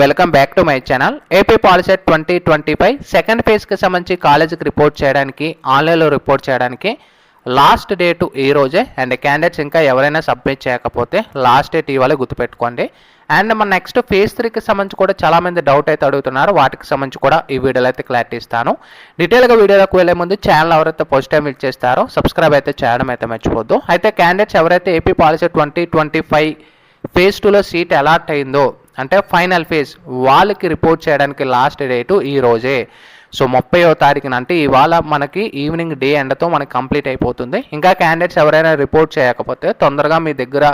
Welcome back to my channel. AP POLYCET 2025 second ఫేజ్కి సంబంధించి కాలేజీకి రిపోర్ట్ చేయడానికి ఆన్లైన్లో రిపోర్ట్ చేయడానికి లాస్ట్ డేటు ఈ రోజే. అండ్ క్యాండిడేట్స్ ఇంకా ఎవరైనా సబ్మిట్ చేయకపోతే లాస్ట్ డేట్ ఇవాళ గుర్తుపెట్టుకోండి. అండ్ మన నెక్స్ట్ ఫేజ్ 3కి సంబంధించి కూడా చాలామంది డౌట్ అయితే అడుగుతున్నారు. వాటికి సంబంధించి కూడా ఈ వీడియోలో అయితే క్లారిటీ ఇస్తాను. డీటెయిల్గా వీడియోలోకి వెళ్ళే ముందు ఛానల్ ఎవరైతే ఫస్ట్ టైం విజిట్ చేస్తారో సబ్స్క్రైబ్ అయితే చేయడం అయితే మర్చిపోద్దు. అయితే క్యాండిడేట్స్ ఎవరైతే ఏపీ పాలిసెట్ 2025 ఫేజ్ 2లో సీట్ అలాట్ అయిందో అంటే ఫైనల్ ఫేజ్ వాళ్ళకి రిపోర్ట్ చేయడానికి లాస్ట్ డేటు ఈ రోజే. సో 30వ తారీఖున అంటే ఇవాళ మనకి ఈవినింగ్ డే ఎండ్తో మనకి కంప్లీట్ అయిపోతుంది. ఇంకా క్యాండిడేట్స్ ఎవరైనా రిపోర్ట్ చేయకపోతే తొందరగా మీ దగ్గర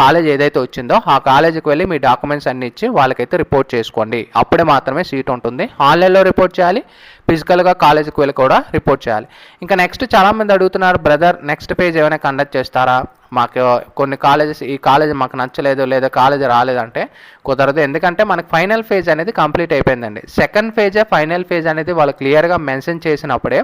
కాలేజ్ ఏదైతే వచ్చిందో ఆ కాలేజీకి వెళ్ళి మీ డాక్యుమెంట్స్ అన్ని ఇచ్చి వాళ్ళకైతే రిపోర్ట్ చేసుకోండి. అప్పుడే మాత్రమే సీట్ ఉంటుంది. ఆన్లైన్లో రిపోర్ట్ చేయాలి, ఫిజికల్గా కాలేజీకి వెళ్ళి కూడా రిపోర్ట్ చేయాలి. ఇంకా నెక్స్ట్ చాలామంది అడుగుతున్నారు, బ్రదర్ నెక్స్ట్ పేజ్ ఏమైనా కండక్ట్ చేస్తారా, మాకు కొన్ని కాలేజెస్ ఈ కాలేజ్ మాకు నచ్చలేదు లేదా కాలేజ్ రాలేదంటే కుదరదు. ఎందుకంటే మనకి ఫైనల్ ఫేజ్ అనేది కంప్లీట్ అయిపోయిందండి. సెకండ్ ఫేజే ఫైనల్ ఫేజ్ అనేది వాళ్ళు క్లియర్గా మెన్షన్ చేసినప్పుడే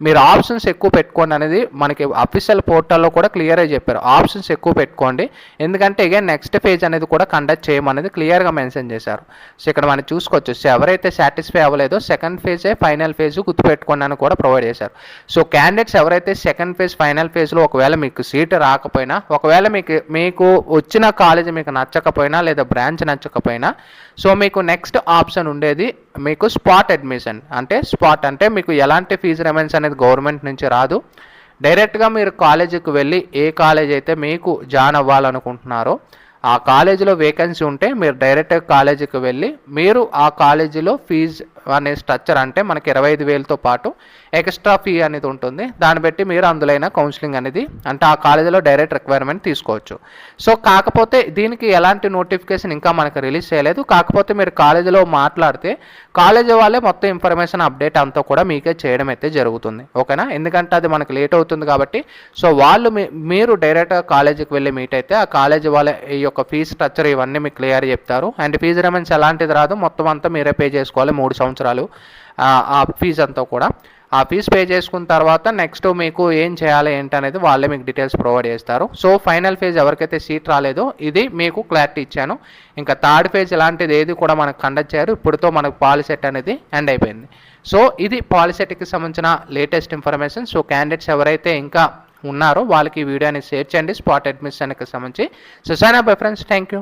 మీరు ఆప్షన్స్ ఎక్కువ పెట్టుకోండి అనేది మనకి అఫీషియల్ పోర్టల్లో కూడా క్లియర్గా చెప్పారు. ఆప్షన్స్ ఎక్కువ పెట్టుకోండి, ఎందుకంటే అగైన్ నెక్స్ట్ ఫేజ్ అనేది కూడా కండక్ట్ చేయమనేది క్లియర్గా మెన్షన్ చేశారు. సో ఇక్కడ మనం చూసుకోవచ్చు. సో ఎవరైతే సాటిస్ఫై అవ్వలేదో సెకండ్ ఫేజే ఫైనల్ ఫేజ్ గుర్తుపెట్టుకోండి అని కూడా ప్రొవైడ్ చేశారు. సో క్యాండిడేట్స్ ఎవరైతే సెకండ్ ఫేజ్ ఫైనల్ ఫేజ్లో ఒకవేళ మీకు సీట్ రాకపోయినా, ఒకవేళ మీకు వచ్చిన కాలేజ్ మీకు నచ్చకపోయినా లేదా బ్రాంచ్ నచ్చకపోయినా, సో మీకు నెక్స్ట్ ఆప్షన్ ఉండేది మీకు స్పాట్ అడ్మిషన్. అంటే స్పాట్ అంటే మీకు ఎలాంటి ఫీజు రిమైన్స్ అనేది గవర్నమెంట్ నుంచి రాదు. డైరెక్ట్గా మీరు కాలేజీకి వెళ్ళి ఏ కాలేజ్ అయితే మీకు జాయిన్ అవ్వాలనుకుంటున్నారో ఆ కాలేజీలో వేకెన్సీ ఉంటే మీరు డైరెక్ట్గా కాలేజీకి వెళ్ళి మీరు ఆ కాలేజీలో ఫీజు అనే స్ట్రక్చర్ అంటే మనకి 25,000తో పాటు ఎక్స్ట్రా ఫీ అనేది ఉంటుంది. దాన్ని బట్టి మీరు అందులో కౌన్సిలింగ్ అనేది అంటే ఆ కాలేజీలో డైరెక్ట్ రిక్వైర్మెంట్ తీసుకోవచ్చు. సో కాకపోతే దీనికి ఎలాంటి నోటిఫికేషన్ ఇంకా మనకు రిలీజ్ చేయలేదు. కాకపోతే మీరు కాలేజీలో మాట్లాడితే కాలేజీ వాళ్ళే మొత్తం ఇన్ఫర్మేషన్ అప్డేట్ అంతా కూడా మీకే చేయడం అయితే జరుగుతుంది. ఓకేనా, ఎందుకంటే అది మనకు లేట్ అవుతుంది కాబట్టి. సో వాళ్ళు మీరు డైరెక్ట్గా కాలేజీకి వెళ్ళి మీట్ అయితే ఆ కాలేజీ వాళ్ళ ఈ యొక్క ఫీజు స్ట్రక్చర్ ఇవన్నీ మీకు క్లియర్ చెప్తారు. అండ్ ఫీజు రిమైన్స్ ఎలాంటిది రాదు, మొత్తం అంతా మీరే పే చేసుకోవాలి 3 సంవత్సరాలు ఆ ఫీజు అంతా కూడా. ఆ ఫీజు పే చేసుకున్న తర్వాత నెక్స్ట్ మీకు ఏం చేయాలి ఏంటనేది వాళ్ళే మీకు డీటెయిల్స్ ప్రొవైడ్ చేస్తారు. సో ఫైనల్ ఫేజ్ ఎవరికైతే సీట్ రాలేదో ఇది మీకు క్లారిటీ ఇచ్చాను. ఇంకా థర్డ్ ఫేజ్ ఇలాంటిది ఏది కూడా మనకు కండక్ట్ చేయరు. ఇప్పుడుతో మనకు పాలిసెట్ అనేది ఎండ్ అయిపోయింది. సో ఇది పాలిసెట్కి సంబంధించిన లేటెస్ట్ ఇన్ఫర్మేషన్. సో క్యాండిడేట్స్ ఎవరైతే ఇంకా ఉన్నారో వాళ్ళకి ఈ వీడియోని షేర్ చేయండి స్పాట్ అడ్మిషన్కి సంబంధించి. So sign up bye friends, thank you.